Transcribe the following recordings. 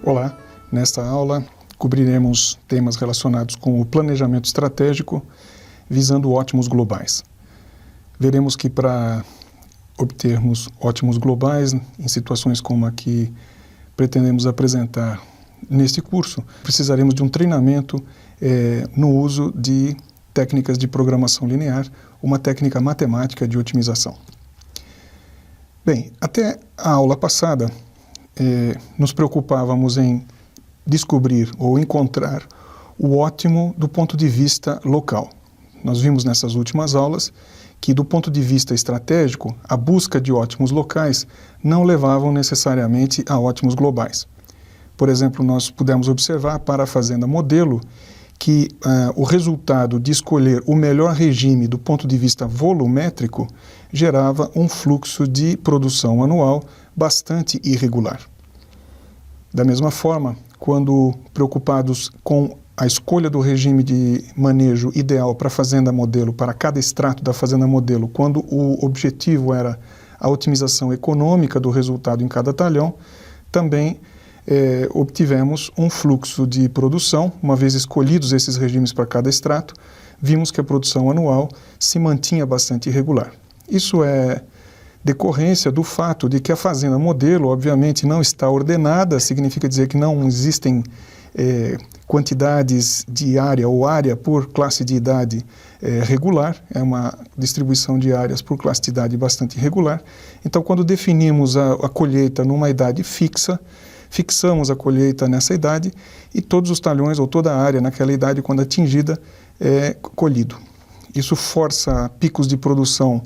Olá, nesta aula cobriremos temas relacionados com o planejamento estratégico visando ótimos globais. Veremos que para obtermos ótimos globais em situações como a que pretendemos apresentar neste curso, precisaremos de um treinamento no uso de técnicas de programação linear, uma técnica matemática de otimização. Bem, até a aula passada, nos preocupávamos em descobrir ou encontrar o ótimo do ponto de vista local. Nós vimos nessas últimas aulas que, do ponto de vista estratégico, a busca de ótimos locais não levavam necessariamente a ótimos globais. Por exemplo, nós pudemos observar para a fazenda modelo que o resultado de escolher o melhor regime do ponto de vista volumétrico gerava um fluxo de produção anual bastante irregular. Da mesma forma, quando preocupados com a escolha do regime de manejo ideal para a fazenda modelo, para cada extrato da fazenda modelo, quando o objetivo era a otimização econômica do resultado em cada talhão, também obtivemos um fluxo de produção. Uma vez escolhidos esses regimes para cada extrato, vimos que a produção anual se mantinha bastante irregular. Isso é decorrência do fato de que a fazenda modelo, obviamente, não está ordenada, significa dizer que não existem quantidades de área ou área por classe de idade regular, é uma distribuição de áreas por classe de idade bastante irregular. Então, quando definimos a colheita numa idade fixa, fixamos a colheita nessa idade e todos os talhões ou toda a área naquela idade, quando atingida, é colhido. Isso força picos de produção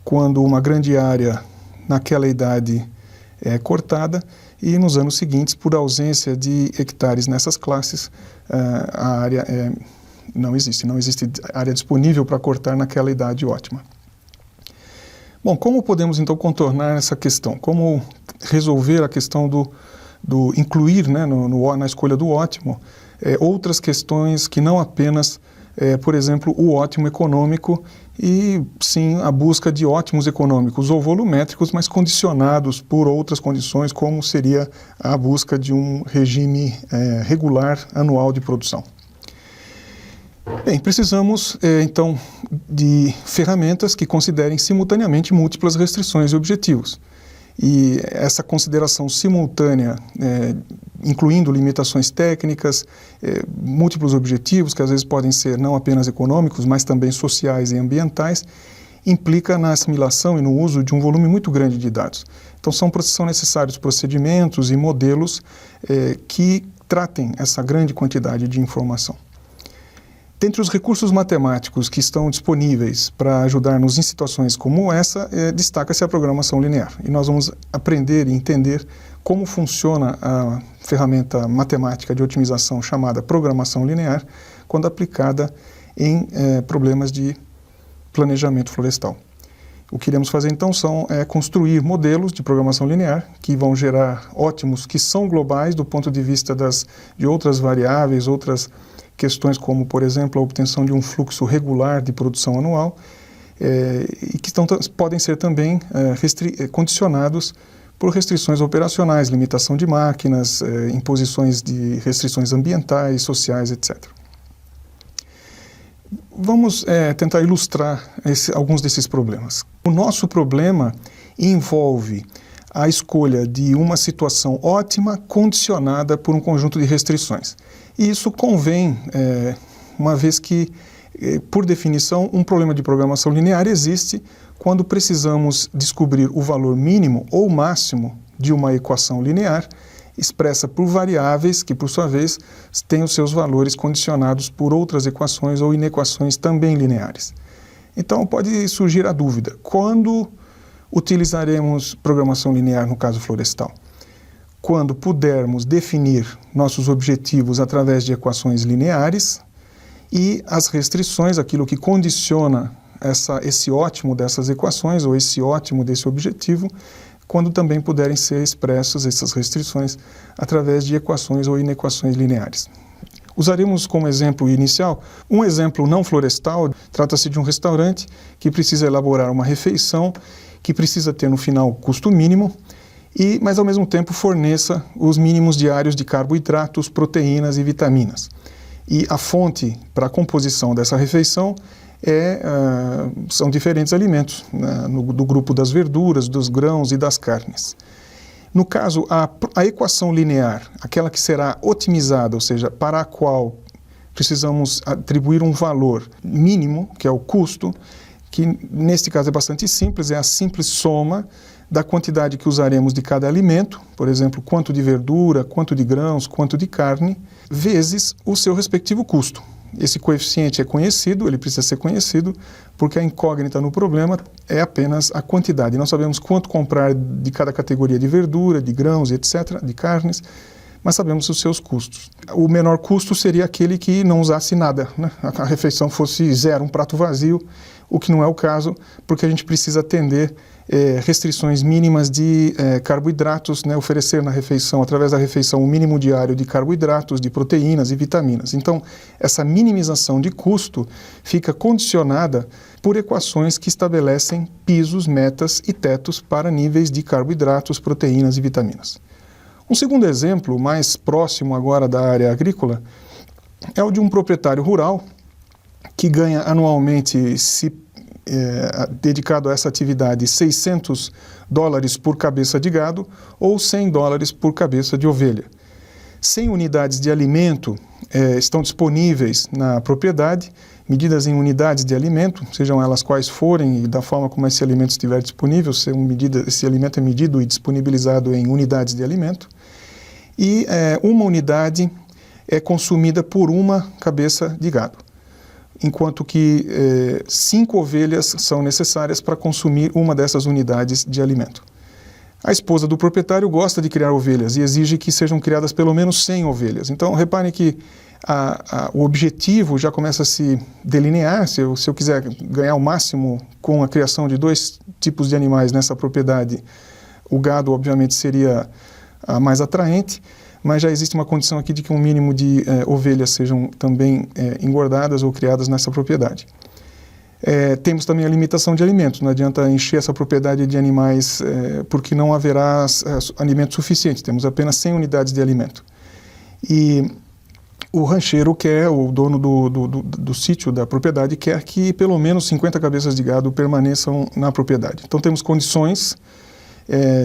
quando uma grande área naquela idade é cortada e nos anos seguintes, por ausência de hectares nessas classes, a área não existe área disponível para cortar naquela idade ótima. Bom, como podemos então contornar essa questão? Como resolver a questão do incluir, né, na escolha do ótimo, outras questões que não apenas, por exemplo, o ótimo econômico e sim a busca de ótimos econômicos ou volumétricos, mas condicionados por outras condições, como seria a busca de um regime regular anual de produção. Bem, precisamos então de ferramentas que considerem simultaneamente múltiplas restrições e objetivos. E essa consideração simultânea, incluindo limitações técnicas, múltiplos objetivos, que às vezes podem ser não apenas econômicos, mas também sociais e ambientais, implica na assimilação e no uso de um volume muito grande de dados. Então são necessários procedimentos e modelos que tratem essa grande quantidade de informação. Dentre os recursos matemáticos que estão disponíveis para ajudar-nos em situações como essa, destaca-se a programação linear. E nós vamos aprender e entender como funciona a ferramenta matemática de otimização chamada programação linear, quando aplicada em problemas de planejamento florestal. O que iremos fazer então é construir modelos de programação linear que vão gerar ótimos que são globais do ponto de vista de outras variáveis, outras questões como, por exemplo, a obtenção de um fluxo regular de produção anual e que podem ser também condicionados por restrições operacionais, limitação de máquinas, imposições de restrições ambientais, sociais, etc. Vamos tentar ilustrar alguns desses problemas. O nosso problema envolve a escolha de uma situação ótima condicionada por um conjunto de restrições. E isso convém, uma vez que, por definição, um problema de programação linear existe quando precisamos descobrir o valor mínimo ou máximo de uma equação linear expressa por variáveis que, por sua vez, têm os seus valores condicionados por outras equações ou inequações também lineares. Então, pode surgir a dúvida: quando utilizaremos programação linear no caso florestal? Quando pudermos definir nossos objetivos através de equações lineares e as restrições, aquilo que condiciona esse ótimo dessas equações ou esse ótimo desse objetivo, quando também puderem ser expressos essas restrições através de equações ou inequações lineares. Usaremos como exemplo inicial um exemplo não florestal. Trata-se de um restaurante que precisa elaborar uma refeição que precisa ter no final custo mínimo mas ao mesmo tempo forneça os mínimos diários de carboidratos, proteínas e vitaminas. E a fonte para a composição dessa refeição são diferentes alimentos, né, do grupo das verduras, dos grãos e das carnes. No caso, a equação linear, aquela que será otimizada, ou seja, para a qual precisamos atribuir um valor mínimo, que é o custo, que neste caso é bastante simples, é a simples soma da quantidade que usaremos de cada alimento, por exemplo, quanto de verdura, quanto de grãos, quanto de carne, vezes o seu respectivo custo. Esse coeficiente é conhecido, ele precisa ser conhecido, porque a incógnita no problema é apenas a quantidade. Nós sabemos quanto comprar de cada categoria de verdura, de grãos, etc., de carnes, mas sabemos os seus custos. O menor custo seria aquele que não usasse nada, né? A refeição fosse zero, um prato vazio, o que não é o caso, porque a gente precisa atender restrições mínimas de carboidratos, né? Oferecer na refeição, através da refeição, um mínimo diário de carboidratos, de proteínas e vitaminas. Então, essa minimização de custo fica condicionada por equações que estabelecem pisos, metas e tetos para níveis de carboidratos, proteínas e vitaminas. Um segundo exemplo, mais próximo agora da área agrícola, é o de um proprietário rural que ganha anualmente, dedicado a essa atividade, $600 por cabeça de gado ou $100 por cabeça de ovelha. 100 unidades de alimento estão disponíveis na propriedade, medidas em unidades de alimento, sejam elas quais forem e da forma como esse alimento estiver disponível, esse alimento é medido e disponibilizado em unidades de alimento, e uma unidade é consumida por uma cabeça de gado, enquanto que 5 ovelhas são necessárias para consumir uma dessas unidades de alimento. A esposa do proprietário gosta de criar ovelhas e exige que sejam criadas pelo menos 100 ovelhas. Então, reparem que o objetivo já começa a se delinear. Se eu quiser ganhar o máximo com a criação de 2 tipos de animais nessa propriedade, o gado, obviamente, seria a mais atraente, mas já existe uma condição aqui de que um mínimo de ovelhas sejam também engordadas ou criadas nessa propriedade. Temos também a limitação de alimentos. Não adianta encher essa propriedade de animais porque não haverá alimento suficiente. Temos apenas 100 unidades de alimento. E o rancheiro quer, o dono do sítio, da propriedade, quer que pelo menos 50 cabeças de gado permaneçam na propriedade. Então temos condições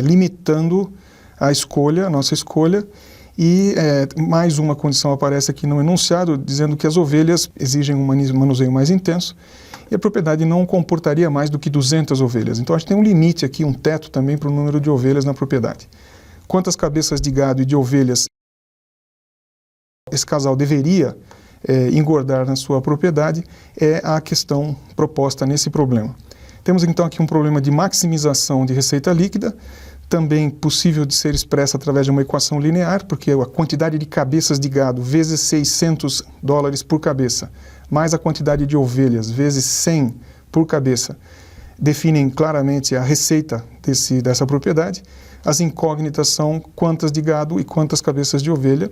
limitando a nossa escolha, e mais uma condição aparece aqui no enunciado, dizendo que as ovelhas exigem um manuseio mais intenso, e a propriedade não comportaria mais do que 200 ovelhas. Então a gente tem um limite aqui, um teto também para o número de ovelhas na propriedade. Quantas cabeças de gado e de ovelhas esse casal deveria engordar na sua propriedade é a questão proposta nesse problema. Temos então aqui um problema de maximização de receita líquida, também possível de ser expressa através de uma equação linear, porque a quantidade de cabeças de gado vezes $600 por cabeça, mais a quantidade de ovelhas vezes 100 por cabeça, definem claramente a receita dessa propriedade. As incógnitas são quantas de gado e quantas cabeças de ovelha,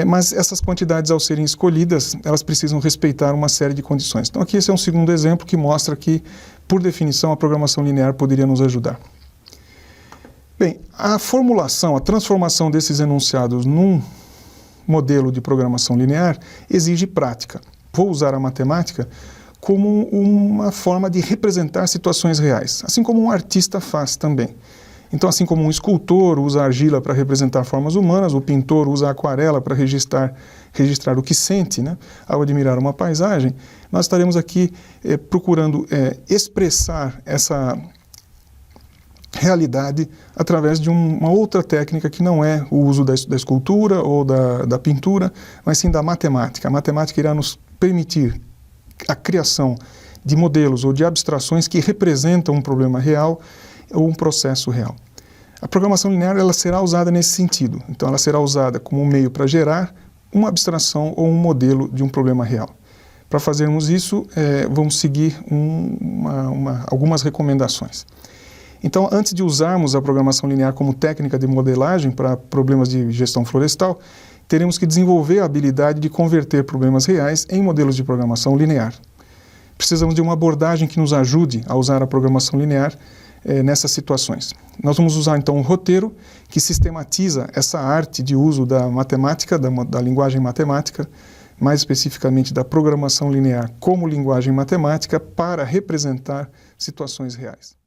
mas essas quantidades, ao serem escolhidas, elas precisam respeitar uma série de condições. Então aqui esse é um segundo exemplo que mostra que, por definição, a programação linear poderia nos ajudar. Bem, a formulação, a transformação desses enunciados num modelo de programação linear exige prática. Vou usar a matemática como uma forma de representar situações reais, assim como um artista faz também. Então, assim como um escultor usa a argila para representar formas humanas, o pintor usa a aquarela para registrar o que sente, né, ao admirar uma paisagem, nós estaremos aqui procurando expressar essa realidade através de uma outra técnica que não é o uso da escultura ou da pintura, mas sim da matemática. A matemática irá nos permitir a criação de modelos ou de abstrações que representam um problema real ou um processo real. A programação linear ela será usada nesse sentido. Então ela será usada como um meio para gerar uma abstração ou um modelo de um problema real. Para fazermos isso, vamos seguir algumas recomendações. Então, antes de usarmos a programação linear como técnica de modelagem para problemas de gestão florestal, teremos que desenvolver a habilidade de converter problemas reais em modelos de programação linear. Precisamos de uma abordagem que nos ajude a usar a programação linear nessas situações. Nós vamos usar então um roteiro que sistematiza essa arte de uso da matemática, da linguagem matemática, mais especificamente da programação linear como linguagem matemática para representar situações reais.